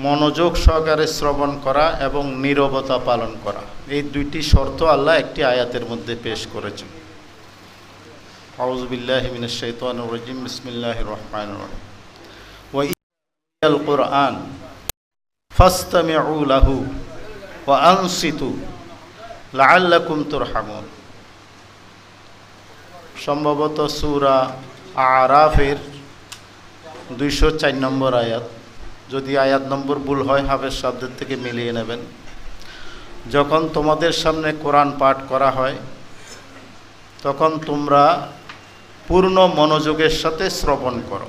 মনোযোগ সহকারে শ্রবণ করা এবং নীরবতা পালন করা, এই দুইটি শর্ত আল্লাহ একটি আয়াতের মধ্যে পেশ করেছেন। আউযু বিল্লাহি মিনাশ শাইতানির রাজিম, বিসমিল্লাহির রহমানির রহিম। ওয়া ইল কুরআন ফাসতামিউ লাহু ওয়া আনসিতু লাআল্লাকুম তুরহামুন। সম্ভবত সূরা আরাফের 204 নম্বর আয়াত। যদি আয়াত নম্বর ভুল হয় হাফেজ শব্দের থেকে মিলিয়ে নেবেন। যখন তোমাদের সামনে কোরআন পাঠ করা হয় তখন তোমরা পূর্ণ মনোযোগের সাথে শ্রবণ করো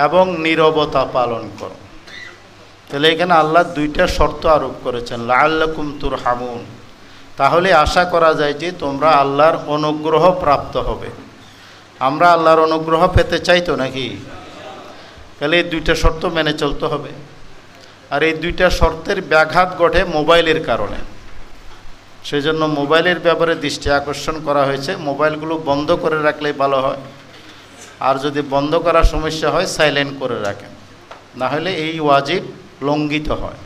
এবং নীরবতা পালন করো। তাহলে এখানে আল্লাহ দুইটা শর্ত আরোপ করেছেন, লাআল্লাকুম তুরহামুন। তাহলে আশা করা যায় যে তোমরা আল্লাহর অনুগ্রহ প্রাপ্ত হবে। আমরা আল্লাহর অনুগ্রহ পেতে চাই তো নাকি? তাহলে এই দুইটা শর্ত মেনে চলতে হবে। আর এই দুইটা শর্তের ব্যাঘাত ঘটে মোবাইলের কারণে। সেই জন্য মোবাইলের ব্যাপারে দৃষ্টি আকর্ষণ করা হয়েছে। মোবাইলগুলো বন্ধ করে রাখলেই ভালো হয়, আর যদি বন্ধ করার সমস্যা হয় সাইলেন্ট করে রাখেন, না হলে এই ওয়াজিব লঙ্ঘিত হয়।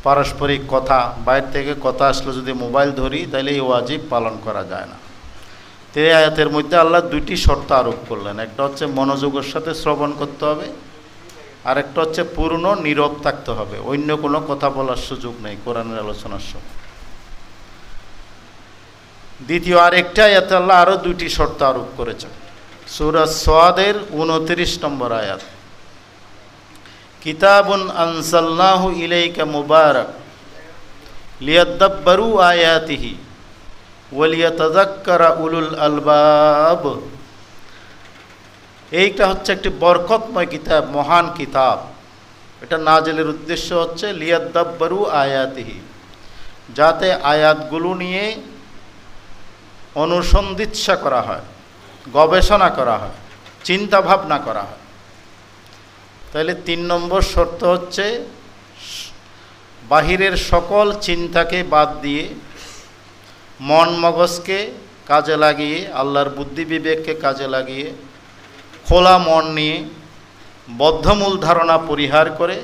পারস্পরিক কথা, বাইরে থেকে কথা আসলে যদি মোবাইল ধরি তাহলে এই ওয়াজিব পালন করা যায় না। তো এই আয়াতের মধ্যে আল্লাহ দুইটি শর্ত আরোপ করলেন। একটা হচ্ছে মনোযোগের সাথে শ্রবণ করতে হবে, আর একটা হচ্ছে পূর্ণ নীরব থাকতে হবে, অন্য কোনো কথা বলার সুযোগ নেই কোরআনের আলোচনার সময়। দ্বিতীয় আরেকটা আয়াতে আল্লাহ আরও দুইটি শর্ত আরোপ করেছেন। সূরা সাদের 29 নম্বর আয়াত, কিতাবুন আনজালনাহু ইলাইকা মুবারাক লিয়াদাব্বারু আয়াতিহি ওয়ালিয়াতাযাক্কারা উলুল আলবাব। এইটা হচ্ছে একটি বরকতময় কিতাব, মহান কিতাব। এটা নাজিলের উদ্দেশ্য হচ্ছে লিয়াদাব্বারু আয়াতিহি, যাতে আয়াতগুলো নিয়ে অনুসন্ধিৎসা করা হয়, গবেষণা করা হয়, চিন্তা ভাবনা করা হয়। তাহলে 3 নম্বর শর্ত হচ্ছে বাহিরের সকল চিন্তাকে বাদ দিয়ে মন মগজকে কাজে লাগিয়ে, আল্লাহর বুদ্ধি বিবেককে কাজে লাগিয়ে, খোলা মন নিয়ে বদ্ধমূল ধারণা পরিহার করে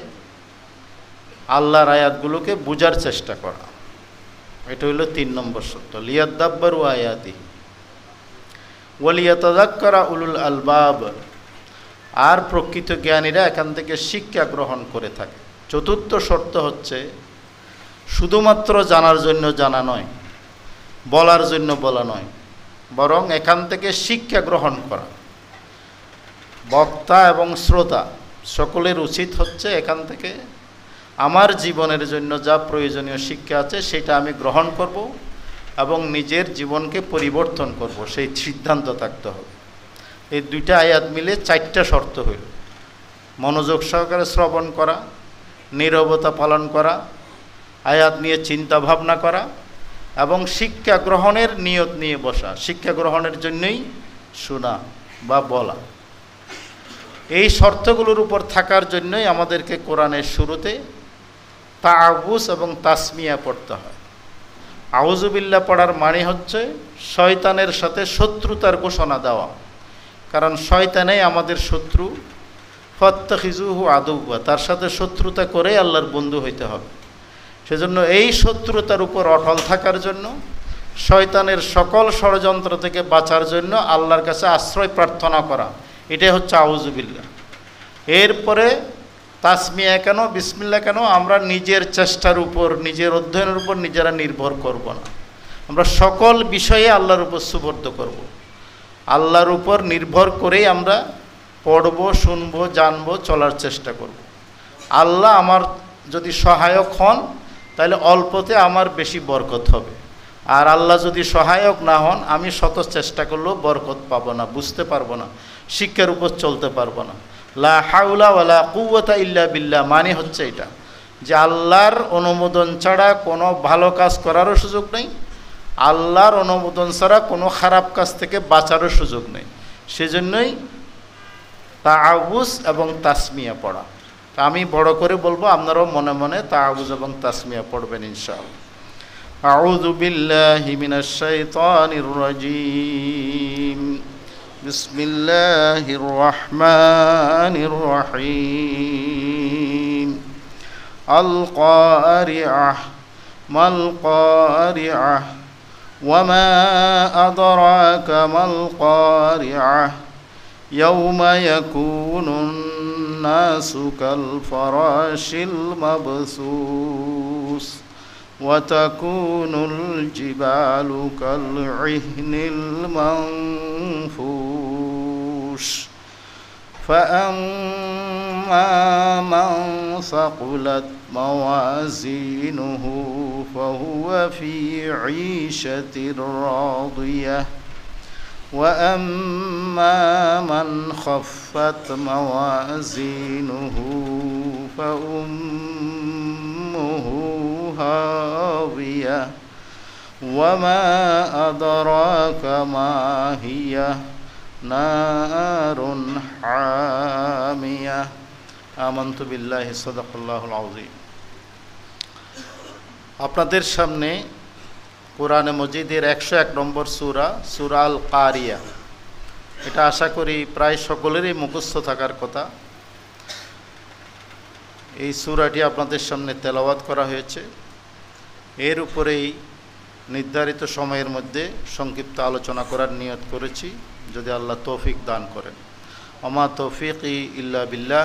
আল্লাহর আয়াতগুলোকে বুঝার চেষ্টা করা। এটা হলো 3 নম্বর শর্ত, লিয়াদাব্বারু আয়াতিহি ওয়ালিয়াতাযাক্কারা উলুল আলবাব। আর প্রকৃত জ্ঞানীরা এখান থেকে শিক্ষা গ্রহণ করে থাকে। 4র্থ শর্ত হচ্ছে শুধুমাত্র জানার জন্য জানা নয়, বলার জন্য বলা নয়, বরং এখান থেকে শিক্ষা গ্রহণ করা। বক্তা এবং শ্রোতা সকলের উচিত হচ্ছে এখান থেকে আমার জীবনের জন্য যা প্রয়োজনীয় শিক্ষা আছে সেটা আমি গ্রহণ করব এবং নিজের জীবনকে পরিবর্তন করব, সেই সিদ্ধান্ত থাকতে হবে। এই দুইটা আয়াত মিলে 4টা শর্ত হইল, মনোযোগ সহকারে শ্রবণ করা, নীরবতা পালন করা, আয়াত নিয়ে চিন্তা ভাবনা করা এবং শিক্ষা গ্রহণের নিয়ত নিয়ে বসা, শিক্ষা গ্রহণের জন্যই শোনা বা বলা। এই শর্তগুলোর উপর থাকার জন্যই আমাদেরকে কোরআনের শুরুতে তাআউযু এবং তাসমিয়া পড়তে হয়। আউযুবিল্লাহ পড়ার মানে হচ্ছে শয়তানের সাথে শত্রুতার ঘোষণা দেওয়া, কারণ শয়তানেই আমাদের শত্রু। ফাত্তাখিযুহু আদুওয়া, তার সাথে শত্রুতা করে আল্লাহর বন্ধু হইতে হবে। সেজন্য এই শত্রুতার উপর অটল থাকার জন্য, শয়তানের সকল ষড়যন্ত্র থেকে বাঁচার জন্য আল্লাহর কাছে আশ্রয় প্রার্থনা করা, এটাই হচ্ছে আউযুবিল্লাহ। এরপরে তাসমিয়া কেন, বিসমিল্লাহ কেন? আমরা নিজের চেষ্টার উপর, নিজের অধ্যয়নের উপর নিজেরা নির্ভর করব না, আমরা সকল বিষয়ে আল্লাহর উপর সুবর্দ করব। আল্লাহর উপর নির্ভর করেই আমরা পড়ব, শুনব, জানব, চলার চেষ্টা করব। আল্লাহ আমার যদি সহায়ক হন তাহলে অল্পতে আমার বেশি বরকত হবে, আর আল্লাহ যদি সহায়ক না হন আমি শত চেষ্টা করলেও বরকত পাবো না, বুঝতে পারবো না, শিক্ষার উপর চলতে পারবো না। লা হাওলা ওয়ালা কুওয়াতা ইল্লা বিল্লাহ মানে হচ্ছে এটা, যে আল্লাহর অনুমোদন ছাড়া কোনো ভালো কাজ করারও সুযোগ নেই, আল্লাহর অনুমোদন ছাড়া কোনো খারাপ কাজ থেকে বাঁচারও সুযোগ নেই। সেজন্যই তাআউযু এবং তাসমিয়া পড়া। তা আমি বড় করে বলবো, আপনারাও মনে মনে তাআউযু এবং তাসমিয়া পড়বেন ইনশাআল্লাহ। আউযু বিল্লাহি মিনাশ শাইতানির রাজীম, বিসমিল্লাহির রহমানির রহিম। আল কারিআহ মাল কারিআহ ওয়া মা আদরাকা মাল কারিআহ ইয়াউমা ইয়াকুনুন নাসু কাল ফারাশিল মাবসুস وتكون الجبال كالعهن المنفوش فأما من ثقلت موازينه فهو في عيشة راضية وأما من خفت موازينه فأمه هاوية وما أدراك ما هي نار حامية آمنت بالله صدق الله العظيم আপনাদের সামনে কোরআনে মজিদের 101 নম্বর সূরা সূরা আল কারিয়া। এটা আশা করি প্রায় সকলেরই মুখস্থ থাকার কথা। এই সূরাটি আপনাদের সামনে তেলাওয়াত করা হয়েছে। এর উপরেই নির্ধারিত সময়ের মধ্যে সংক্ষিপ্ত আলোচনা করার নিয়ত করেছি, যদি আল্লাহ তৌফিক দান করেন। ওমা তৌফিকি ইল্লা বিল্লাহ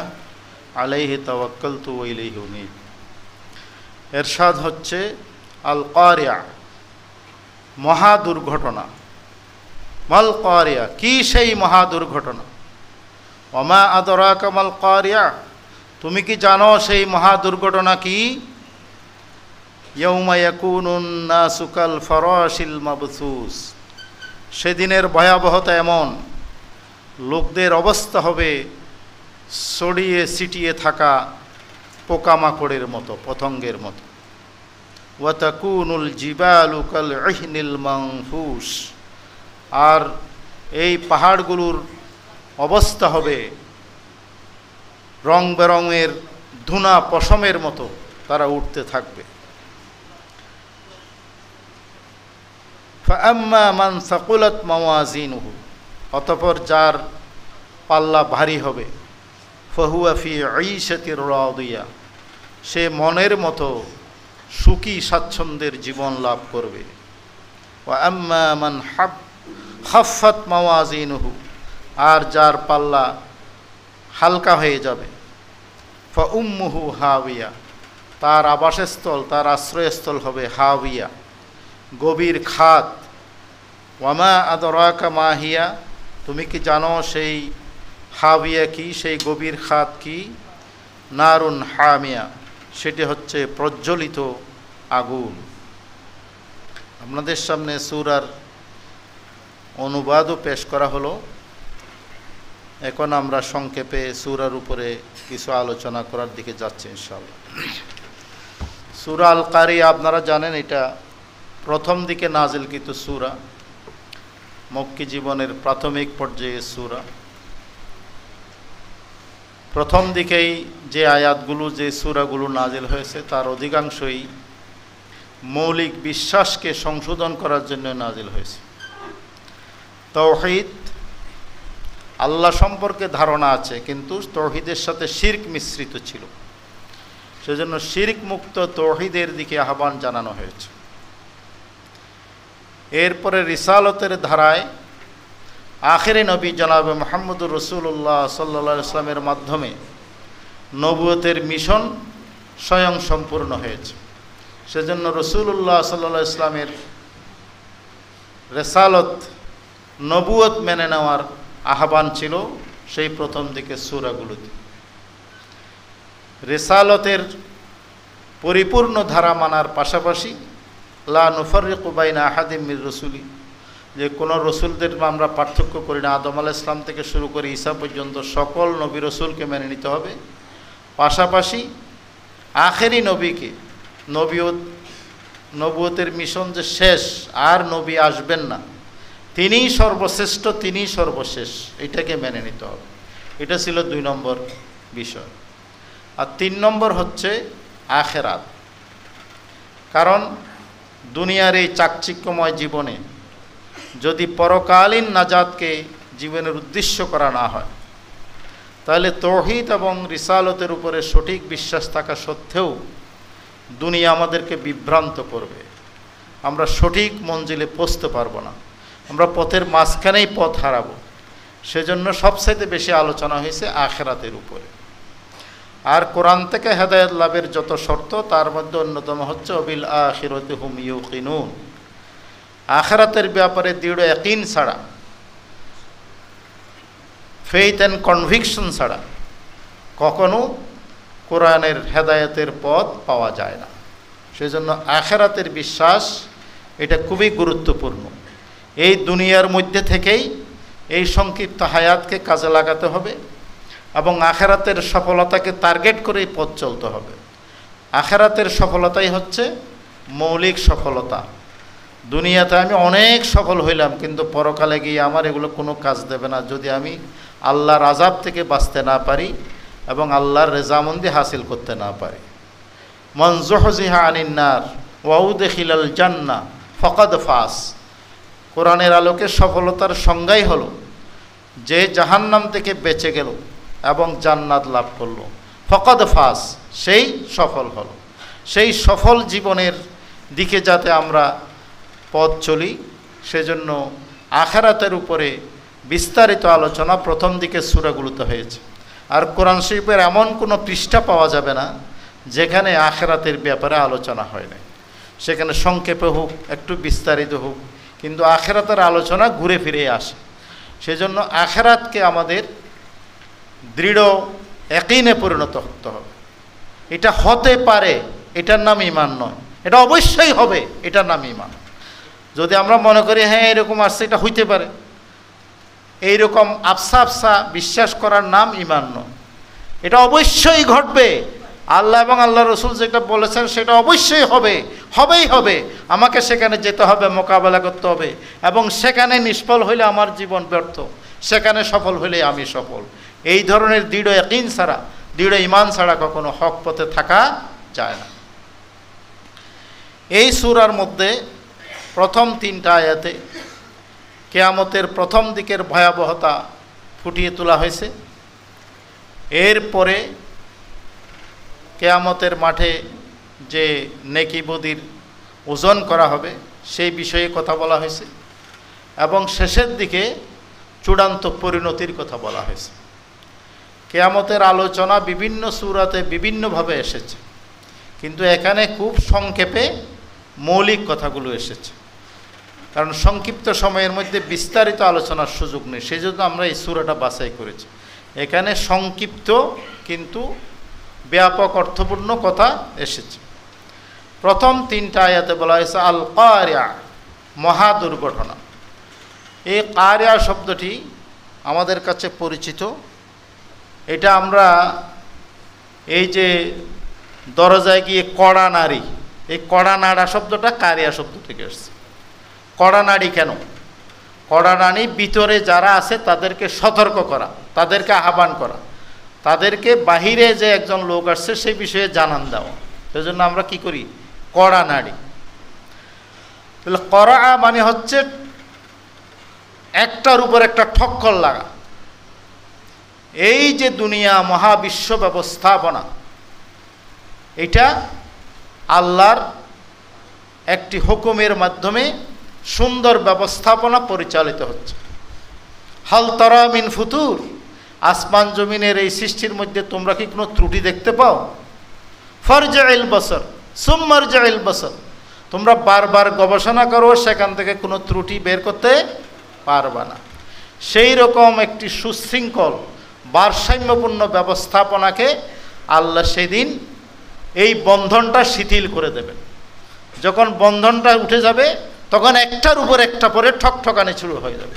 আলাইহি তাওয়াক্কালতু ওয়া ইলাইহি উনীব। এরশাদ হচ্ছে আল কারিয়া, মহা দুর্ঘটনা। মাল কারিয়া, কি সেই মহা দুর্ঘটনা? ওমা আদরাকা মাল কারিয়া, তুমি কি জানো সেই মহা দুর্ঘটনা কি? ইয়াউমা ইয়াকুনুন নাসু কাল ফারাশিল মাবসুস, সেদিনের ভয়াবহতা এমন, লোকদের অবস্থা হবে ছড়িয়ে ছিটিয়ে থাকা পোকামাকড়ের মতো, পতঙ্গের মতো। ওয়া তাকুনুল জিবালু কাল ইহনিল মানফুস, আর এই পাহাড়গুলোর অবস্থা হবে রং বেরঙের ধুনা পশমের মতো, তারা উঠতে থাকবে। ফাআম্মা মান সাকুলাত মাওয়াজিনুহু, অতঃপর যার পাল্লা ভারী হবে, ফাহুয়া ফি ঈশাতির রাদিয়া, সে মনের মতো সুখী স্বাচ্ছন্দ্যের জীবন লাভ করবে। ওয়া আম্মা মান খাফফাত মাওয়াজিনুহু, আর যার পাল্লা হালকা হয়ে যাবে, ফা উম্মুহু হাওয়িয়া, তার আবাসস্থল, তার আশ্রয়স্থল হবে হাওয়িয়া, গভীর খাত। ওয়ামা আদরাকা মা হিয়া, তুমি কি জানো সেই হাওয়িয়া কি, সেই গভীর খাত কি? নারুন হামিয়া, সেটি হচ্ছে প্রজ্বলিত আগুন। আপনাদের সামনে সূরার অনুবাদও পেশ করা হলো। এখন আমরা সংক্ষেপে সূরার উপরে কিছু আলোচনা করার দিকে যাচ্ছি ইনশাআল্লাহ। সূরা আল কারিয়া আপনারা জানেন, এটা প্রথম দিকে নাজিলকৃত সূরা, মক্কি জীবনের প্রাথমিক পর্যায়ে সূরা। প্রথম দিকেই যে আয়াতগুলো, যে সূরাগুলো নাজিল হয়েছে, তার অধিকাংশই মৌলিক বিশ্বাসকে সংশোধন করার জন্য নাজিল হয়েছে। তাওহীদ, আল্লাহ সম্পর্কে ধারণা আছে, কিন্তু তাওহীদের সাথে শিরক মিশ্রিত ছিল, সেজন্য শিরক মুক্ত তাওহীদের দিকে আহ্বান জানানো হয়েছে। এরপরে রিসালতের ধারায় আখিরি নবী জনাবে মুহাম্মদুর রাসূলুল্লাহ সাল্লাল্লাহু আলাইহি ওয়াসাল্লামের মাধ্যমে নবুয়তের মিশন স্বয়ং সম্পূর্ণ হয়েছে। সেজন্য রাসূলুল্লাহ সাল্লাল্লাহু আলাইহি ওয়াসাল্লামের রিসালত, নবুয়ত মেনে নেওয়ার আহ্বান ছিল সেই প্রথম দিকে সূরাগুলোতে। রিসালতের পরিপূর্ণ ধারা মানার পাশাপাশি লা নুফাররিকু বাইনা আহাদিম মির রাসূলি, যে কোনো রসুলদের আমরা পার্থক্য করি না। আদম আলাইহিস সালাম থেকে শুরু করে ঈসা পর্যন্ত সকল নবী রসুলকে মেনে নিতে হবে। পাশাপাশি আখেরি নবীকে, নবুয়তের মিশন যে শেষ, আর নবী আসবেন না, তিনিই সর্বশ্রেষ্ঠ, তিনিই সর্বশেষ, এটাকে মেনে নিতে হবে। এটা ছিল 2 নম্বর বিষয়। আর 3 নম্বর হচ্ছে আখেরাত। কারণ দুনিয়ার এই চাকচিক্যময় জীবনে যদি পরকালীন নাজাতকে জীবনের উদ্দেশ্য করা না হয়, তাহলে তাওহীদ এবং রিসালতের উপরে সঠিক বিশ্বাস থাকা সত্ত্বেও দুনিয়া আমাদেরকে বিভ্রান্ত করবে, আমরা সঠিক মঞ্জিলে পৌঁছতে পারবো না, আমরা পথের মাঝখানেই পথ হারাবো। সেজন্য সবচাইতে বেশি আলোচনা হয়েছে আখিরাতের উপরে। আর কোরআন থেকে হেদায়েত লাভের যত শর্ত তার মধ্যে অন্যতম হচ্ছে অবিল আখিরাতি হুম ইউকিনুন, আখিরাতের ব্যাপারে দৃঢ় ইয়াকিন ছাড়া, ফেইথ অ্যান্ড কনভিকশন ছাড়া কখনো কোরআনের হেদায়েতের পথ পাওয়া যায় না। সেজন্য আখিরাতের বিশ্বাস এটা খুবই গুরুত্বপূর্ণ। এই দুনিয়ার মধ্যে থেকেই এই সংক্ষিপ্ত হায়াতকে কাজে লাগাতে হবে এবং আখিরাতের সফলতাকে টার্গেট করেই পথ চলতে হবে। আখিরাতের সফলতাই হচ্ছে মৌলিক সফলতা। দুনিয়াতে আমি অনেক সফল হইলাম, কিন্তু পরকালে গিয়ে আমার এগুলো কোনো কাজ দেবে না যদি আমি আল্লাহর আযাব থেকে বাঁচতে না পারি এবং আল্লাহর রেজামন্দি হাসিল করতে না পারি। মান যুহজিহা আনিন নার ওয়া উদখিলাল জান্নাহ ফাকাদ ফাস। কোরআনের আলোকে সফলতার সংজ্ঞাই হলো যে জাহান্নাম থেকে বেঁচে গেল এবং জান্নাত লাভ করলো, ফাকাদ ফাস, সেই সফল হলো। সেই সফল জীবনের দিকে যাতে আমরা পথ চলি, সেজন্য আখিরাতের উপরে বিস্তারিত আলোচনা প্রথম দিকে সূরাগুলোতে হয়েছে। আর কোরআন শরীফের এমন কোনো পৃষ্ঠা পাওয়া যাবে না যেখানে আখিরাতের ব্যাপারে আলোচনা হয় না। সেখানে সংক্ষেপে হোক, একটু বিস্তারিত হোক, কিন্তু আখিরাতের আলোচনা ঘুরে ফিরে আসে। সেজন্য আখিরাতকে আমাদের দৃঢ় ইয়াকিনে পরিণত হতে হবে। এটা হতে পারে, এটার নাম ঈমান নয়। এটা অবশ্যই হবে, এটার নাম ঈমান। যদি আমরা মনে করি হ্যাঁ এরকম আসছে, এটা হইতে পারে, এইরকম আফসা আফসা বিশ্বাস করার নাম ঈমান নয়। এটা অবশ্যই ঘটবে, আল্লাহ এবং আল্লাহ রসুল যেটা বলেছেন সেটা অবশ্যই হবে, হবেই হবে। আমাকে সেখানে যেতে হবে, মোকাবেলা করতে হবে, এবং সেখানে নিষ্ফল হইলে আমার জীবন ব্যর্থ, সেখানে সফল হইলে আমি সফল। এই ধরনের দৃঢ় ইয়াকিন ছাড়া, দৃঢ় ঈমান ছাড়া কখনো হক পথে থাকা যায় না। এই সূরার মধ্যে প্রথম 3টা আয়াতে কিয়ামতের প্রথম দিকের ভয়াবহতা ফুটিয়ে তোলা হয়েছে। এরপরে কিয়ামতের মাঠে যে নেকি বদির ওজন করা হবে সেই বিষয়ে কথা বলা হয়েছে, এবং শেষের দিকে চূড়ান্ত পরিণতির কথা বলা হয়েছে। কিয়ামতের আলোচনা বিভিন্ন সূরাতে বিভিন্নভাবে এসেছে, কিন্তু এখানে খুব সংক্ষেপে মৌলিক কথাগুলো এসেছে, কারণ সংক্ষিপ্ত সময়ের মধ্যে বিস্তারিত আলোচনার সুযোগ নেই। সেই জন্য আমরা এই সূরাটা বাছাই করেছি। এখানে সংক্ষিপ্ত কিন্তু ব্যাপক অর্থপূর্ণ কথা এসেছে। প্রথম 3টা আয়াতে বলা হয়েছে আল কারিয়া, মহা দুর্ঘটনা। এই কারিয়া শব্দটি আমাদের কাছে পরিচিত। এটা আমরা এই যে দরজায় গিয়ে কড়া নাড়ি, এই কড়া নাড়া শব্দটা কারিয়া শব্দ থেকে এসেছে। কড়া নাড়ি কেন? কড়া নাড়ি ভিতরে যারা আছে তাদেরকে সতর্ক করা, তাদেরকে আহ্বান করা, তাদেরকে বাহিরে যে একজন লোক আসছে সেই বিষয়ে জানান দেওয়া। সেই জন্য আমরা কি করি? কড়া নাড়ি। তাহলে কড়া মানে হচ্ছে একটার উপর একটা ঠক্কর লাগা। এই যে দুনিয়া মহাবিশ্ব ব্যবস্থাপনা, এটা আল্লাহর একটি হুকুমের মাধ্যমে সুন্দর ব্যবস্থাপনা পরিচালিত হচ্ছে। হাল তারা মিন ফুতুর, আসমান জমিনের এই সৃষ্টির মধ্যে তোমরা কি কোনো ত্রুটি দেখতে পাও? ফারজিল বসর সুম্মারজিল বসর, তোমরা বারবার গবেষণা করো, সেখান থেকে কোনো ত্রুটি বের করতে পারবা না। সেই রকম একটি সুশৃঙ্খল ভারসাম্যপূর্ণ ব্যবস্থাপনাকে আল্লাহ সেদিন এই বন্ধনটা শিথিল করে দেবেন। যখন বন্ধনটা উঠে যাবে তখন একটার উপর একটা পরে ঠকঠকানি শুরু হয়ে যাবে।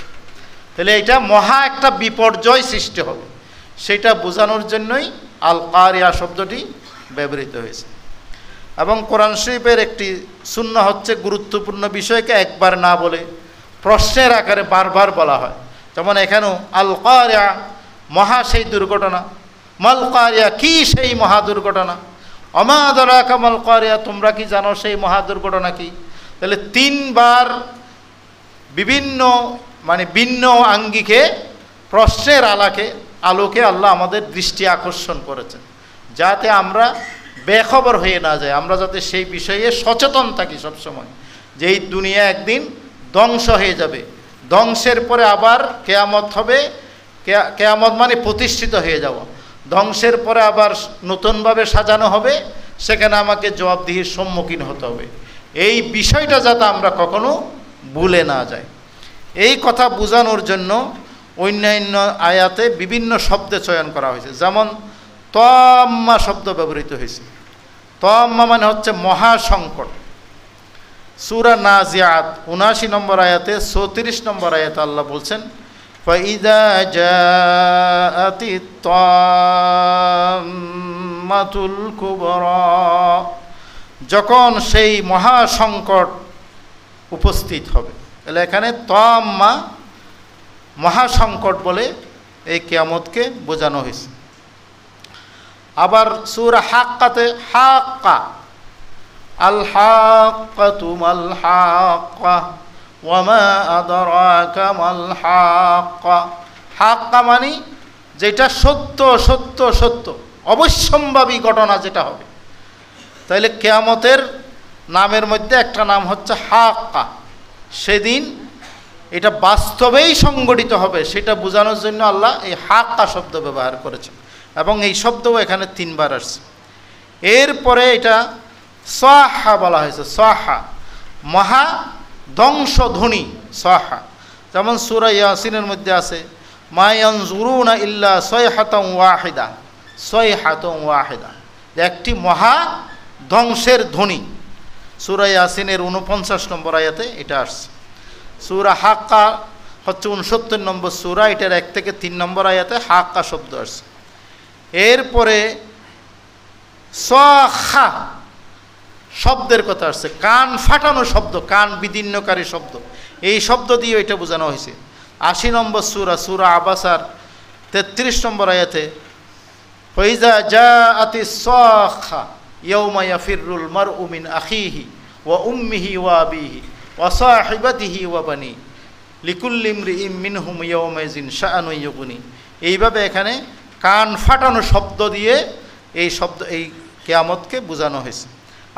তাহলে এটা মহা একটা বিপর্যয় সৃষ্টি হবে, সেটা বোঝানোর জন্যই আল কারিয়া শব্দটি ব্যবহৃত হয়েছে। এবং কোরআন শরীফের একটি সুন্নাহ হচ্ছে গুরুত্বপূর্ণ বিষয়কে একবার না বলে প্রশ্নের আকারে বারবার বলা হয়। যেমন এখানেও আল কারিয়া, মহা সেই দুর্ঘটনা। মাল কারিয়া, কি সেই মহা দুর্ঘটনা? অমা আদরাকা মাল কারিয়া, তোমরা কি জানো সেই মহা দুর্ঘটনা কি? তাহলে 3বার বিভিন্ন ভিন্ন আঙ্গিকে প্রশ্নের আলোকে আল্লাহ আমাদের দৃষ্টি আকর্ষণ করেছেন, যাতে আমরা বেখবর হয়ে না যায়, আমরা যাতে সেই বিষয়ে সচেতন থাকি সবসময় যে এই দুনিয়া একদিন ধ্বংস হয়ে যাবে, ধ্বংসের পরে আবার কেয়ামত হবে। কেয়ামত মানে প্রতিষ্ঠিত হয়ে যাওয়া, ধ্বংসের পরে আবার নতুনভাবে সাজানো হবে, সেখানে আমাকে জবাবদিহির সম্মুখীন হতে হবে। এই বিষয়টা যাতে আমরা কখনো ভুলে না যাই, এই কথা বোঝানোর জন্য অন্যান্য আয়াতে বিভিন্ন শব্দে চয়ন করা হয়েছে। যেমন তাম্মা শব্দ ব্যবহৃত হয়েছে। তাম্মা মানে হচ্ছে মহাসংকট। সূরা নাজিআত ৭৯ নম্বর আয়াতে ৩৪ নম্বর আয়াতে আল্লাহ বলছেন, ফাইযা জাআতিত তাম্মাতুল কুবরা, যখন সেই মহাসংকট উপস্থিত হবে। তাহলে এখানে তাম্মা মহাসংকট বলে এই কিয়ামতকে বোঝানো হয়েছে। আবার সূরা হাক্কাতে হাক্কা, আল হাক্কাতু মাল হাক্কা ওয়া মা আদরাকা মাল হাক্কা। হাক্কা মানে যেটা সত্য সত্য সত্য, অবশ্যম্ভাবী ঘটনা যেটা হবে। তাইলে কিয়ামতের নামের মধ্যে একটা নাম হচ্ছে হাক্কা। সেদিন এটা বাস্তবেই সংগঠিত হবে সেটা বোঝানোর জন্য আল্লাহ এই হাক্কা শব্দ ব্যবহার করেছেন, এবং এই শব্দও এখানে ৩ বার আসছে। এরপরে এটা সাহা বলা হয়েছে। সাহা মহা ধ্বংসধ্বনি, সাহা। যেমন সূরা ইয়াসিনের মধ্যে আছে, মা ইয়ানজুরুনা ইল্লা সাইহাতান ওয়াহিদা, সাইহাতুন ওয়াহিদা, একটি মহা ধ্বংসের ধ্বনি। সূরা ইয়াসিনের ৪৯ নম্বর আয়াতে এটা আসছে। সূরা হাক্কা হচ্ছে ৬৯ নম্বর সূরা, এটার ১ থেকে ৩ নম্বর আয়াতে হাক্কা শব্দ আসছে। এরপরে সাখা শব্দের কথা আসছে, কান ফাটানো শব্দ, কান বিদীর্ণকারী শব্দ। এই শব্দ দিয়ে এটা বোঝানো হয়েছে। ৮০ নম্বর সূরা, সূরা আবাসার ৩৩ নম্বর আয়াতে, ফাইযা জাআতিস সাখা ইয়াউমা ইয়াফিরুল মারউ মিন আখিহি ওয়া উম্মিহি ওয়া আবিহি ওয়া সাহিবাতিহি ওয়া বানি লিকুল্লি ইমরিইম মিনহুম ইয়াউমাইযিন শাআনুন ইউগনি। এইভাবে এখানে কান ফাটানো শব্দ দিয়ে এই কিয়ামতকে বোঝানো হয়েছে।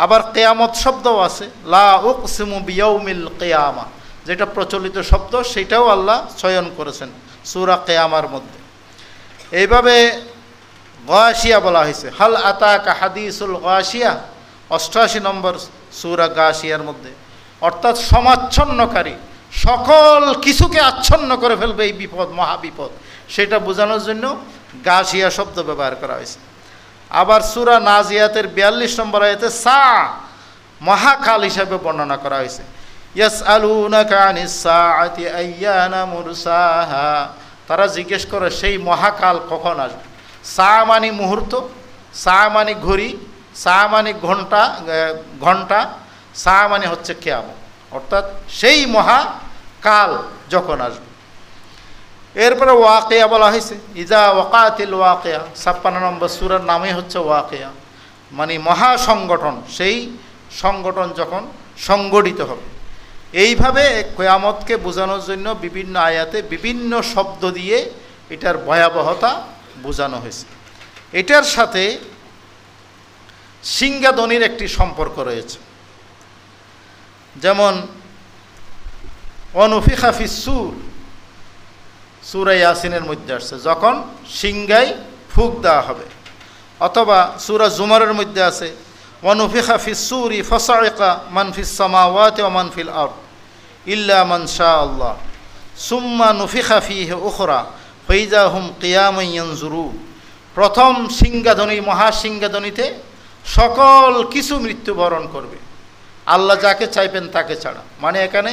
আবার কিয়ামত শব্দও আছে, লা উকসিমু বিয়াউমিল কিয়ামা, যেটা প্রচলিত শব্দ, সেটাও আল্লাহ চয়ন করেছেন সূরা কিয়ামার মধ্যে। এইভাবে গাশিয়া বলা হয়েছে, হাল আতাকা হাদিসুল গাশিয়া ৮৮ নম্বর সূরা গাশিয়ার মধ্যে, অর্থাৎ সমাচ্ছন্নকারী, সকল কিছুকে আচ্ছন্ন করে ফেলবে এই বিপদ, মহাবিপদ, সেটা বোঝানোর জন্য গাশিয়া শব্দ ব্যবহার করা হয়েছে। আবার সূরা নাজিয়াতের ৪২ নম্বর আয়াতে সা মহাকাল হিসাবে বর্ণনা করা হয়েছে। ইয়াসআলুনাকা আনিস সাআতি আইয়ানা মুরসাহা, তারা জিজ্ঞেস করে সেই মহাকাল কখন আসবে। সা মানে মুহূর্ত, সা মানে ঘড়ি, সা মানে ঘন্টা, সা মানে হচ্ছে কিয়ামত, অর্থাৎ সেই মহাকাল যখন আসবে। এরপরে ওয়াকিয়া বলা হয়েছে, ইজা ওয়াকাতিল ওয়াকিয়া, ৫৬ নম্বর সূরার নামই হচ্ছে ওয়াকিয়া, মানে মহাসংগঠন, সেই সংগঠন যখন সংগঠিত হবে। এইভাবে কিয়ামতকে বোঝানোর জন্য বিভিন্ন আয়াতে বিভিন্ন শব্দ দিয়ে এটার ভয়াবহতা বোঝানো হয়েছে। এটার সাথে সিংহাধ্বনির একটি সম্পর্ক রয়েছে। যেমন অনুফিখা ফিস সূর, সূরা ইয়াসিনের মধ্যে আসছে, যখন সিংহায় ফুঁক দেওয়া হবে। অথবা সূরা জুমারের মধ্যে আছে, অনুফিখা ফিস সূরি ফাসাইকা মান ফিস সামাওয়াতি ওয়া মান ফিল আরদ ইল্লা মান শা আল্লাহ সুম্মা নুফিখা ফিহি উখরা ফাইযা হুম কিয়ামুন ইয়ানজুরুন। প্রথম সিংহাধ্বনি, মহাসিংহাধ্বনিতে সকল কিছু মৃত্যুবরণ করবে, আল্লাহ যাকে চাইবেন তাকে ছাড়া। মানে এখানে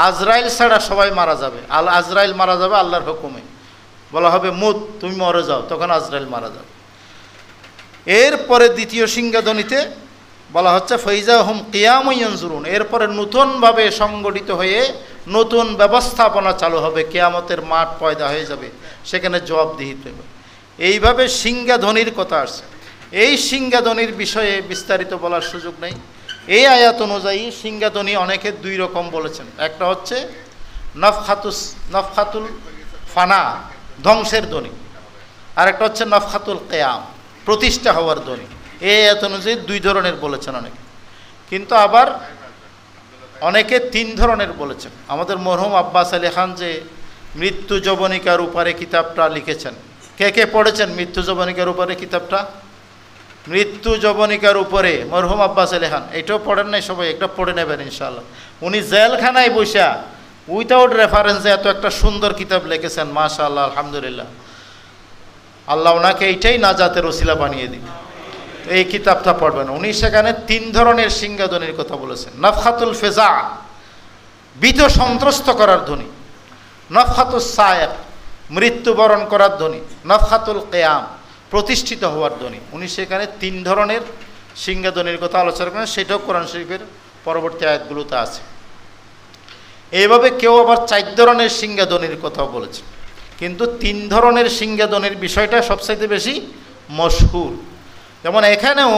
আজরাইল ছাড়া সবাই মারা যাবে। আজরাইল মারা যাবে আল্লাহর হুকুমে, বলা হবে মুত, তুমি মরে যাও, তখন আজরাইল মারা যাবে। এরপরে দ্বিতীয় সিংহাধ্বনিতে বলা হচ্ছে ফাইযা হুম কিয়ামুন ইয়ানজুরুন, এরপরে নতুনভাবে সংগঠিত হয়ে নতুন ব্যবস্থাপনা চালু হবে, কিয়ামতের মাঠ পয়দা হয়ে যাবে, সেখানে জবাবদিহি হবে। এইভাবে সিংহাধ্বনির কথা আসছে। এই সিংহাধ্বনির বিষয়ে বিস্তারিত বলার সুযোগ নেই। এই আয়াত অনুযায়ী সিংহাধ্বনি অনেকে ২ রকম বলেছেন। একটা হচ্ছে নফখাতুল ফানা, ধ্বংসের ধ্বনি, আর একটা হচ্ছে নফখাতুল কিয়াম, প্রতিষ্ঠা হওয়ার ধ্বনি। এই আয়াত অনুযায়ী 2 ধরনের বলেছেন অনেকে, কিন্তু আবার অনেকে 3 ধরনের বলেছেন। আমাদের মরহুম আব্বাস আলী খান যে মৃত্যু যবনিকার উপরে কিতাবটা লিখেছেন, কে কে পড়েছেন মৃত্যু যবনিকার উপরে কিতাবটা? মৃত্যু যবনিকার উপরে মরহুম আব্বাস আলী খান, এটাও পড়েন নাই সবাই, একটা পড়ে নেবেন ইনশাআল্লাহ। উনি জেলখানায় বসা উইথাউট রেফারেন্সে এত একটা সুন্দর কিতাব লিখেছেন, মাশাআল্লাহ, আলহামদুলিল্লাহ। আল্লাহ ওনাকে এইটাই নাজাতের ওসিলা বানিয়ে দিন। এই কিতাবটা পড়বেন। উনি সেখানে 3 ধরনের সিংহাধ্বনির কথা বলেছেন। নফখাতুল ফেজা, ভীত সন্ত্রস্ত করার ধ্বনি; নফখাতুস সায়েক, মৃত্যুবরণ করার ধ্বনি; নফখাতুল কিয়াম, প্রতিষ্ঠিত হওয়ার ধ্বনি। উনি সেখানে 3 ধরনের সিংহাধ্বনির কথা আলোচনা করেন, সেটাও কোরআন শরীফের পরবর্তী আয়াতগুলোতে আছে। এইভাবে কেউ আবার 4 ধরনের সিংহাধ্বনির কথাও বলেছে, কিন্তু 3 ধরনের সিংহাধ্বনির বিষয়টা সবচাইতে বেশি মশহুর। যেমন এখানেও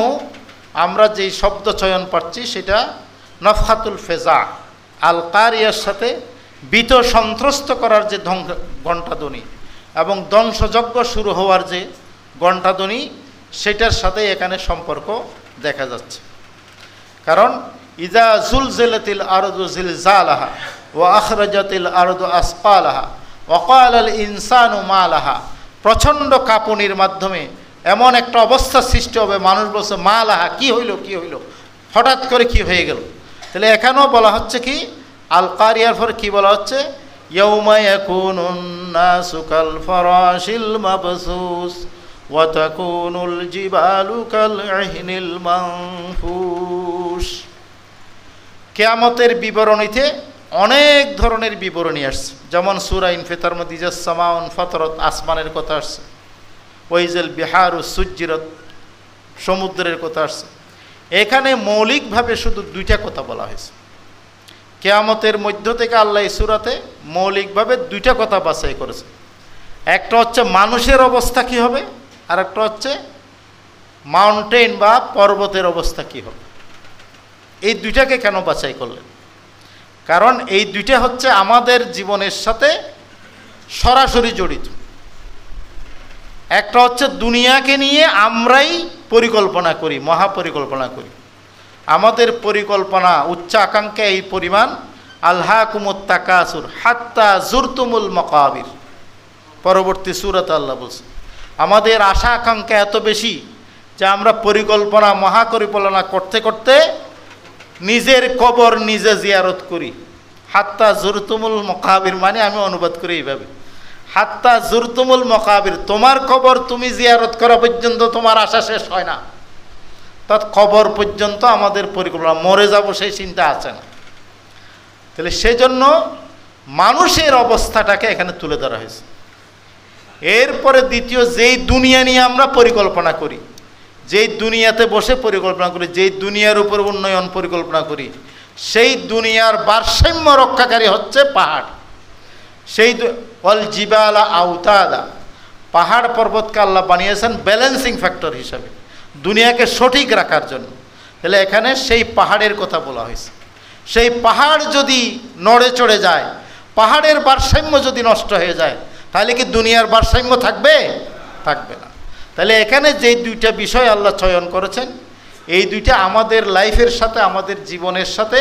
আমরা যেই শব্দ চয়ন পাচ্ছি সেটা নফখাতুল ফেজা, আল কারিয়ার সাথে ভীত সন্ত্রস্ত করার যে ঘণ্টাধ্বনি এবং ধ্বংসযজ্ঞ শুরু হওয়ার যে ঘণ্টাধ্বনি, সেটার সাথে এখানে সম্পর্ক দেখা যাচ্ছে। কারণ ইজা জুলজিলাতিল আরদু জিলজালাহা ওয়া আখরাজাতিল আরদু আসকালাহা ওয়া ক্বালাল ইনসানু মা লাহা, প্রচণ্ড কাঁপুনির মাধ্যমে এমন একটা অবস্থা সৃষ্টি হবে, মানুষ বলছে মা লাহা, কি হইল, কি হইল, হঠাৎ করে কি হয়ে গেল। তাহলে এখানেও বলা হচ্ছে কি, আল কারিয়ার পর কি বলা হচ্ছে, ইয়াউমা ইয়াকুনুন নাসু কাল ফারাশিল মাবসুস ওয়া তাকুনুল জিবালু কাল ইহনিল মানফুস। কিয়ামতের বিবরণীতে অনেক ধরনের বিবরণী আসছে, যেমন সূরা ইনফিতার মধ্যে ইজাস সামাউন ফাতারাত, আসমানের কথা আসছে, ওয়াইজাল বিহারু সুজ্জিরাত, সমুদ্রের কথা আসছে। এখানে মৌলিকভাবে শুধু 2টা কথা বলা হয়েছে। কিয়ামতের মধ্য থেকে আল্লাহ এই সূরাতে মৌলিকভাবে 2টা কথা বাছাই করেছে। একটা হচ্ছে মানুষের অবস্থা কি হবে, আর একটা হচ্ছে মাউন্টেন বা পর্বতের অবস্থা কি হবে। এই 2টাকে কেন বাছাই করলেন? কারণ এই 2টা হচ্ছে আমাদের জীবনের সাথে সরাসরি জড়িত। একটা হচ্ছে দুনিয়াকে নিয়ে আমরাই পরিকল্পনা করি, মহাপরিকল্পনা করি। আমাদের পরিকল্পনা, উচ্চ আকাঙ্ক্ষা এই পরিমাণ, আলহাকুমুত তাকাসুর হাত্তা জুরতুমুল মাকাবির, পরবর্তী সূরাতে আল্লাহ বলছে। আমাদের আশা আকাঙ্ক্ষা এত বেশি যে আমরা পরিকল্পনা, মহাপরিকল্পনা করতে করতে নিজের কবর নিজে জিয়ারত করি। হাত্তা জুরতুমুল মাকাবির মানে আমি অনুবাদ করি এইভাবে, হাত্তা জুরতুমুল মাকাবির, তোমার কবর তুমি জিয়ারত করা পর্যন্ত তোমার আশা শেষ হয় না। অর্থাৎ কবর পর্যন্ত আমাদের পরিকল্পনা, মরে যাব সেই চিন্তা আছে না। তাহলে সেজন্য মানুষের অবস্থাটাকে এখানে তুলে ধরা হয়েছে। এরপরে দ্বিতীয়, যেই দুনিয়া নিয়ে আমরা পরিকল্পনা করি, যেই দুনিয়াতে বসে পরিকল্পনা করি, যেই দুনিয়ার উপর উন্নয়ন পরিকল্পনা করি, সেই দুনিয়ার ভারসাম্য রক্ষাকারী হচ্ছে পাহাড়। সেই অল জিবালা আউতাদা, পাহাড় পর্বতকে আল্লাহ বানিয়েছেন ব্যালেন্সিং ফ্যাক্টর হিসাবে, দুনিয়াকে সঠিক রাখার জন্য। তাহলে এখানে সেই পাহাড়ের কথা বলা হয়েছে। সেই পাহাড় যদি নড়ে চড়ে যায়, পাহাড়ের ভারসাম্য যদি নষ্ট হয়ে যায়, তাহলে কি দুনিয়ার ভারসাম্য থাকবে? থাকবে না। তাহলে এখানে যেই 2টা বিষয় আল্লাহ চয়ন করেছেন, এই 2টা আমাদের লাইফের সাথে, আমাদের জীবনের সাথে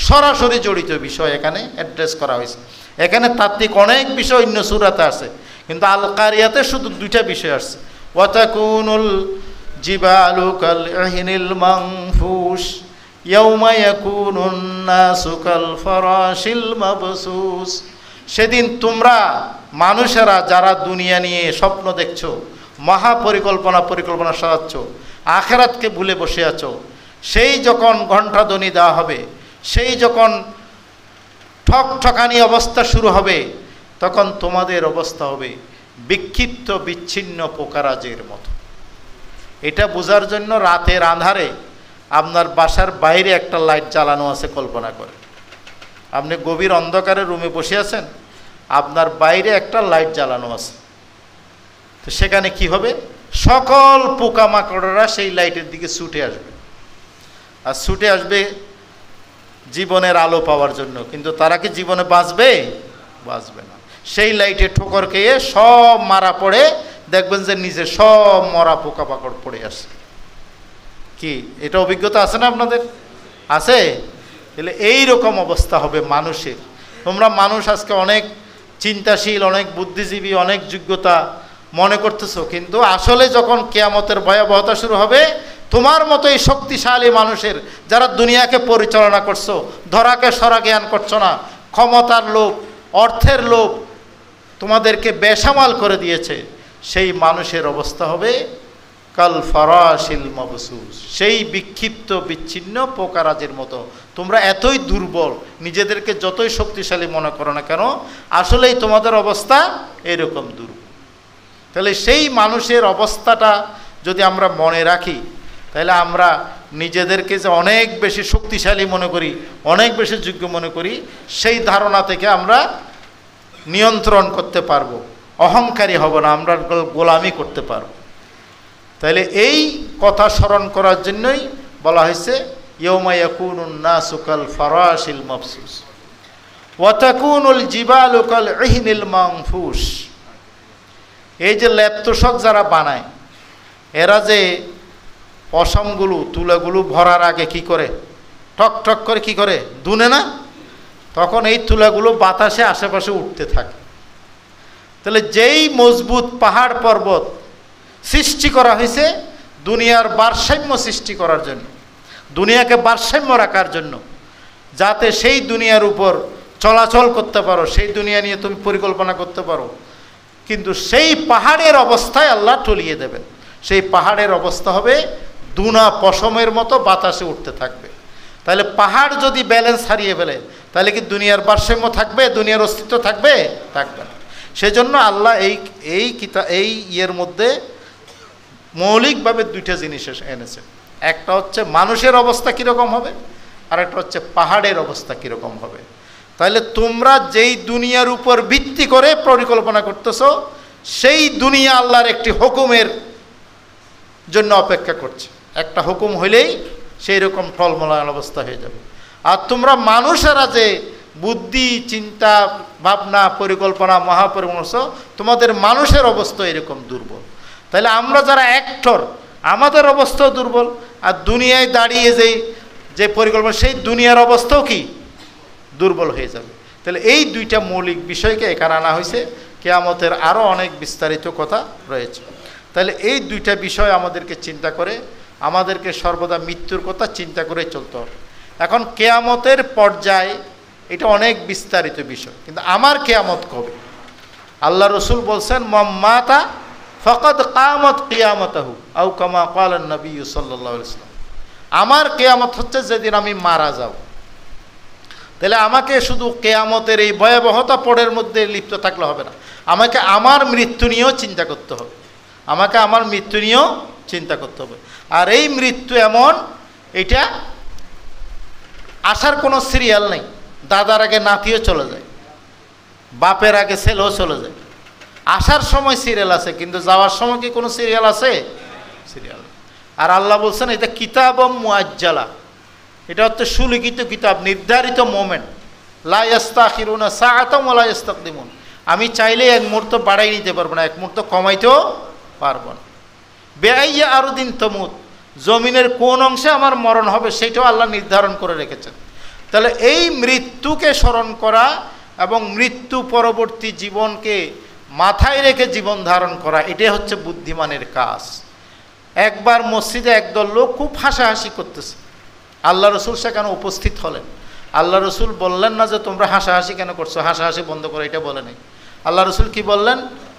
সরাসরি জড়িত বিষয় এখানে অ্যাড্রেস করা হয়েছে। এখানে তাত্ত্বিক অনেক বিষয় অন্য সূরাতে আছে, কিন্তু আল কারিয়াতে শুধু 2টা বিষয় আসছে, ওয়া তাকুনুল জিবালু কাল ইহনিল মানফুস ইয়াউমা ইয়াকুনুন নাসু কাল ফারাশিল মাবসুস। সেদিন তোমরা মানুষেরা যারা দুনিয়া নিয়ে স্বপ্ন দেখছো, পরিকল্পনা সাজাচ্ছ, আখেরাতকে ভুলে বসে আছো, সেই যখন ঘণ্টাধ্বনি দেওয়া হবে, সেই যখন ঠকঠকানি অবস্থা শুরু হবে, তখন তোমাদের অবস্থা হবে বিক্ষিপ্ত বিচ্ছিন্ন পোকারাজের মতো। এটা বোঝার জন্য রাতের আঁধারে আপনার বাসার বাইরে একটা লাইট জ্বালানো আছে, কল্পনা করে। আপনি গভীর অন্ধকারে রুমে বসে আছেন, আপনার বাইরে একটা লাইট জ্বালানো আছে, তো সেখানে কি হবে, সকল পোকামাকড়রা সেই লাইটের দিকে ছুটে আসবে, আর ছুটে আসবে জীবনের আলো পাওয়ার জন্য। কিন্তু তারা কি জীবনে বাঁচবে? বাঁচবে না। সেই লাইটে ঠোকর খেয়ে সব মারা পড়ে, দেখবেন যে নিচে সব মরা পোকামাকড় পড়ে আসে। কি এটা অভিজ্ঞতা আছে না আপনাদের? আছে? তাহলে এই রকম অবস্থা হবে মানুষের। তোমরা মানুষ আজকে অনেক চিন্তাশীল, অনেক বুদ্ধিজীবী, অনেক যোগ্যতা মনে করতেছো, কিন্তু আসলে যখন কিয়ামতের ভয়াবহতা শুরু হবে, তোমার মতো এই শক্তিশালী মানুষের, যারা দুনিয়াকে পরিচালনা করছো, ধরাকে সরা জ্ঞান করছো না, ক্ষমতার লোভ, অর্থের লোভ তোমাদেরকে বেসামাল করে দিয়েছে, সেই মানুষের অবস্থা হবে কাল ফারাশিল মাবসুস, সেই বিক্ষিপ্ত বিচ্ছিন্ন পোকারাজের মতো। তোমরা এতই দুর্বল, নিজেদেরকে যতই শক্তিশালী মনে করো না কেন, আসলেই তোমাদের অবস্থা এরকম দুর্বল। তাহলে সেই মানুষের অবস্থাটা যদি আমরা মনে রাখি, তাহলে আমরা নিজেদেরকে যে অনেক বেশি শক্তিশালী মনে করি, অনেক বেশি যোগ্য মনে করি, সেই ধারণা থেকে আমরা নিয়ন্ত্রণ করতে পারবো, অহংকারী হব না, আমরা গোলামি করতে পারবো। তাহলে এই কথা স্মরণ করার জন্যই বলা হয়েছে ইয়াউমা ইয়াকুনুন নাসু কাল ফারাশিল মাবসুস ওয়া তাকুনুল জিবালু কাল ইহনিল মানফুস। এই যে ল্যাপতোষক যারা বানায়, এরা যে পশমগুলো, তুলাগুলো ভরার আগে কি করে, টক টক করে কি করে দুনে না, তখন এই তুলাগুলো বাতাসে আশেপাশে উঠতে থাকে। তাহলে যেই মজবুত পাহাড় পর্বত সৃষ্টি করা হয়েছে দুনিয়ার ভারসাম্য সৃষ্টি করার জন্য, দুনিয়াকে ভারসাম্য রাখার জন্য, যাতে সেই দুনিয়ার উপর চলাচল করতে পারো, সেই দুনিয়া নিয়ে তুমি পরিকল্পনা করতে পারো, কিন্তু সেই পাহাড়ের অবস্থায় আল্লাহ টলিয়ে দেবেন। সেই পাহাড়ের অবস্থা হবে দুনা পশমের মতো বাতাসে উঠতে থাকবে। তাহলে পাহাড় যদি ব্যালেন্স হারিয়ে ফেলে, তাহলে কি দুনিয়ার ভারসাম্য থাকবে, দুনিয়ার অস্তিত্ব থাকবে? থাকবে না। সেজন্য আল্লাহ এই ইয়ের মধ্যে মৌলিকভাবে দুইটা জিনিস এনেছে। একটা হচ্ছে মানুষের অবস্থা কীরকম হবে, আর একটা হচ্ছে পাহাড়ের অবস্থা কীরকম হবে। তাহলে তোমরা যেই দুনিয়ার উপর ভিত্তি করে পরিকল্পনা করতেছো, সেই দুনিয়া আল্লাহর একটি হুকুমের জন্য অপেক্ষা করছে। একটা হুকুম হইলেই সেই রকম টলমলান অবস্থা হয়ে যাবে। আর তোমরা মানুষেরা যে বুদ্ধি, চিন্তা, ভাবনা, পরিকল্পনা, মহাপরিমর্শ, তোমাদের মানুষের অবস্থা এরকম দুর্বল। তাহলে আমরা যারা অ্যাক্টর, আমাদের অবস্থাও দুর্বল, আর দুনিয়ায় দাঁড়িয়ে যে পরিকল্পনা, সেই দুনিয়ার অবস্থাও কি দুর্বল হয়ে যাবে। তাহলে এই দুইটা মৌলিক বিষয়কে এখানে আনা হয়েছে। কিয়ামতের আরও অনেক বিস্তারিত কথা রয়েছে। তাহলে এই দুইটা বিষয় আমাদেরকে চিন্তা করে, আমাদেরকে সর্বদা মৃত্যুর কথা চিন্তা করে চলতে হবে। এখন কিয়ামতের পর্যায়ে এটা অনেক বিস্তারিত বিষয়, কিন্তু আমার কিয়ামত কবে? আল্লাহ রসুল বলছেন মাম্মাতা ফকাদ কামত কিয়ামতাহু আও কামা ক্বালান নবী সাল্লাল্লাহু আলাইহি ওয়াসাল্লাম। আমার কিয়ামত হচ্ছে যেদিন আমি মারা যাব। তাহলে আমাকে শুধু কিয়ামতের এই ভয়াবহতা পড়ের মধ্যে লিপ্ত থাকলে হবে না, আমাকে আমার মৃত্যু নিয়েও চিন্তা করতে হবে, আমাকে আমার মৃত্যু নিয়েও চিন্তা করতে হবে। আর এই মৃত্যু এমন, এটা আসার কোনো সিরিয়াল নেই। দাদার আগে নাতিও চলে যায়, বাপের আগে ছেলেও চলে যায়। আসার সময় সিরিয়াল আছে, কিন্তু যাওয়ার সময় কি কোনো সিরিয়াল আছে? সিরিয়াল। আর আল্লাহ বলছেন এটা কিতাবম মুআজ্জালা, এটা হচ্ছে সুলিখিত কিতাব, নির্ধারিত মোমেন্ট। লা ইস্তাখিরুনা সাআতাম ওয়া লা ইস্তাকদিমুন। আমি চাইলে এক মুহূর্ত বাড়াই নিতে পারবো না, এক মুহূর্ত কমাইতেও পারবো না। বেআইয়া আরদিন তমুত, জমিনের কোন অংশে আমার মরণ হবে সেটাও আল্লাহ নির্ধারণ করে রেখেছেন। তাহলে এই মৃত্যুকে স্মরণ করা এবং মৃত্যু পরবর্তী জীবনকে মাথায় রেখে জীবন ধারণ করা, এটাই হচ্ছে বুদ্ধিমানের কাজ। একবার মসজিদে একদল লোক খুব হাসাহাসি করতেছে, আল্লাহ রসুল সেখানে উপস্থিত হলেন। আল্লাহ রসুল বললেন না যে তোমরা হাসাহাসি কেন করছো, হাসাহাসি বন্ধ করো, এটা বলে নাই। আল্লাহ রসুল কি বললেন?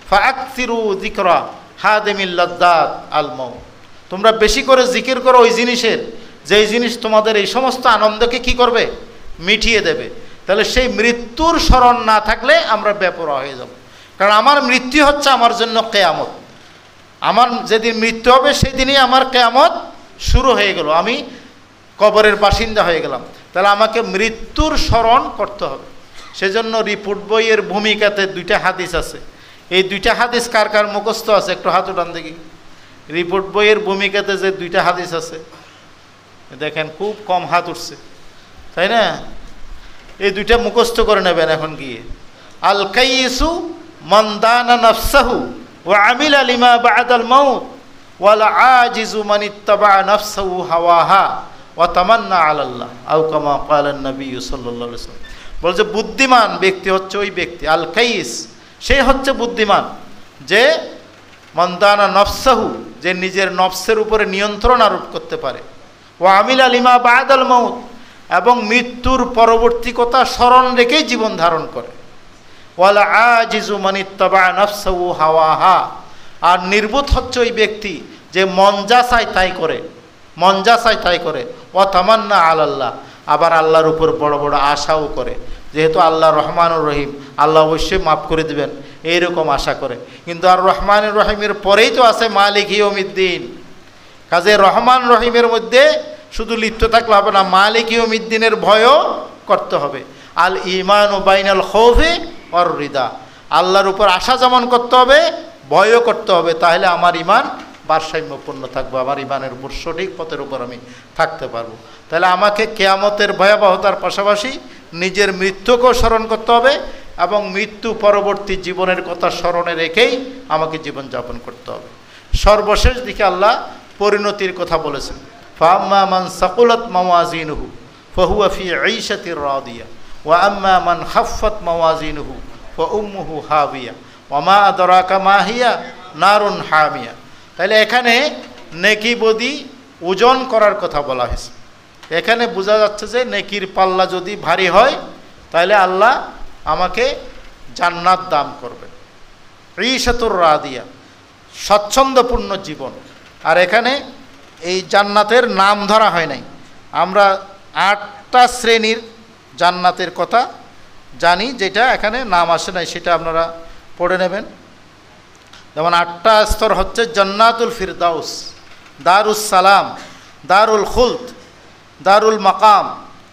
ফাআকসিরু যিকরা হাদিমিল লাযযাত আল মাউত। তোমরা বেশি করে জিকির করো ওই জিনিসের, যেই জিনিস তোমাদের এই সমস্ত আনন্দকে কি করবে? মিটিয়ে দেবে। তাহলে সেই মৃত্যুর স্মরণ না থাকলে আমরা বেপরোয়া হয়ে যাব। কারণ আমার মৃত্যু হচ্ছে আমার জন্য কিয়ামত। আমার যেদিন মৃত্যু হবে সেই দিনই আমার কিয়ামত শুরু হয়ে গেল, আমি কবরের বাসিন্দা হয়ে গেলাম। তাহলে আমাকে মৃত্যুর স্মরণ করতে হবে। সেজন্য রিপোর্ট বইয়ের ভূমিকাতে দুইটা হাদিস আছে। এই দুইটা হাদিস কার কার মুখস্থ আছে? একটু হাত উঠান দেখি। রিপোর্ট বইয়ের ভূমিকাতে যে দুইটা হাদিস আছে, দেখেন খুব কম হাত উঠছে, তাই না? এই দুইটা মুখস্থ করে নেবেন এখন গিয়ে। আল কাইয়িসু মান দানা নাফসাহু ওয়া আমিলা লিমা বা'দাল মাউত ওয়াল আজিজু মান ইত্তাবা নাফসাহু হাওয়াহা ওয়া তামান্না আলাল্লাহ আও কামা ক্বালা নবী সাল্লাল্লাহু আলাইহি ওয়াসাল্লাম। বলছে বুদ্ধিমান ব্যক্তি হচ্ছে ওই ব্যক্তি, আল কাইস, সে হচ্ছে বুদ্ধিমান, যে মন্দানা নফসাহু, যে নিজের নফসের উপরে নিয়ন্ত্রণ আরোপ করতে পারে, ও আমিল আলিমা বাদাল মাউত, এবং মৃত্যুর পরবর্তী কথা স্মরণ রেখেই জীবন ধারণ করে। ওয়ালা আজিজু মান ইত্তাবা নাফসাহু হাওয়াহা, আর নির্বোধ হচ্ছে ওই ব্যক্তি যে মন যা চায় তাই করে, মন যা চায় তাই করে। ও তামান্না আলাল্লাহ, আবার আল্লাহর উপর বড় বড় আশাও করে, যেহেতু আল্লাহ রহমানুর রহিম, আল্লাহ অবশ্যই মাফ করে দেবেন, এইরকম আশা করে। কিন্তু আর রহমানুর রহিমের পরেই তো আছে মালিক ইয়ৌমিদ্দিন। কাজে রহমান রহিমের মধ্যে শুধু লিপ্ত থাকলে হবে না, মালিক ইয়ৌমিদ্দিনের ভয়ও করতে হবে। আল ঈমানু বাইনাল খৌফি ওয়ার রিদা, আল্লাহর উপর আশা যেমন করতে হবে, ভয়ও করতে হবে, তাহলে আমার ঈমান ভারসাম্যপূর্ণ থাকবে, আমার ঈমানের উপর সঠিক পথের উপর আমি থাকতে পারবো। তাহলে আমাকে কিয়ামতের ভয়াবহতার পাশাপাশি নিজের মৃত্যুকেও স্মরণ করতে হবে, এবং মৃত্যু পরবর্তী জীবনের কথা স্মরণে রেখেই আমাকে জীবনযাপন করতে হবে। সর্বশেষ দিকে আল্লাহ পরিণতির কথা বলেছেন, ফাআম্মা মান সাকুলাত মাওয়াজিনুহু ফাহুয়া ফি ঈশাতির রাদিয়া ওয়া আম্মা মান খাফফাত মাওয়াজিনুহু ফাউম্মুহু হাবিয়া ওয়া মা আদরাকা মা হিয়া নারুন হামিয়া। তাহলে এখানে নেকি বদি ওজন করার কথা বলা হয়েছে। এখানে বোঝা যাচ্ছে যে নেকির পাল্লা যদি ভারী হয় তাহলে আল্লাহ আমাকে জান্নাত দান করবে, ঈশাতুর রাদিয়া, স্বচ্ছন্দপূর্ণ জীবন। আর এখানে এই জান্নাতের নাম ধরা হয় নাই। আমরা 8টা শ্রেণীর জান্নাতের কথা জানি, যেটা এখানে নাম আসে নাই, সেটা আপনারা পড়ে নেবেন। যেমন 8টা স্তর হচ্ছে জান্নাতুল ফিরদাউস, দারুস সালাম, দারুল খুলদ, দারুল মাকাম,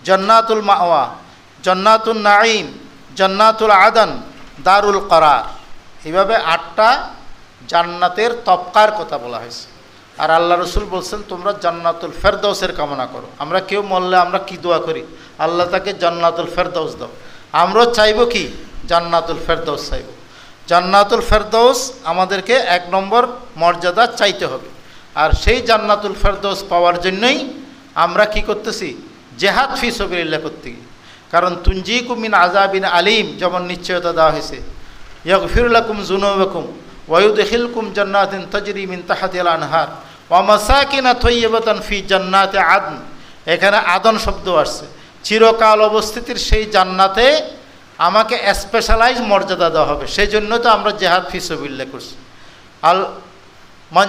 জান্নাতুল মাওয়া, জান্নাতুল নাঈম, জান্নাতুল আদন, দারুল করার। এইভাবে 8টা জান্নাতের তবকার কথা বলা হয়েছে। আর আল্লাহ রসুল বলছেন তোমরা জান্নাতুল ফেরদাউসের কামনা করো। আমরা কেউ মরলে আমরা কি দোয়া করি? আল্লাহ তাকে জান্নাতুল ফেরদাউস দাও। আমরাও চাইব কি? জান্নাতুল ফেরদাউস চাইব। জান্নাতুল ফেরদাউস আমাদেরকে 1 নম্বর মর্যাদা চাইতে হবে। আর সেই জান্নাতুল ফেরদাউস পাওয়ার জন্যই আমরা কি করতেছি? জেহাদ ফি সাবিলিল্লাহ করতে গিয়ে। কারণ তুনজিকুম মিন আযাবিন আলিম, যেমন নিশ্চয়তা দেওয়া হয়েছে, ইয়াগফির লাকুম যুনুবাকুম ওয়া ইউদখিলকুম জান্নাতিন তাজরি মিন তাহতিহাল আনহার ওয়া মাসাকিন তাইয়্যিবাতান ফি জান্নাতি আদন। এখানে আদন শব্দ আসছে, চিরকাল অবস্থিতির সেই জান্নাতে আমাকে স্পেশালাইজ মর্যাদা দেওয়া হবে। সেই জন্য তো আমরা জেহাদ ফি সাবিলিল্লাহ করছি। আল মান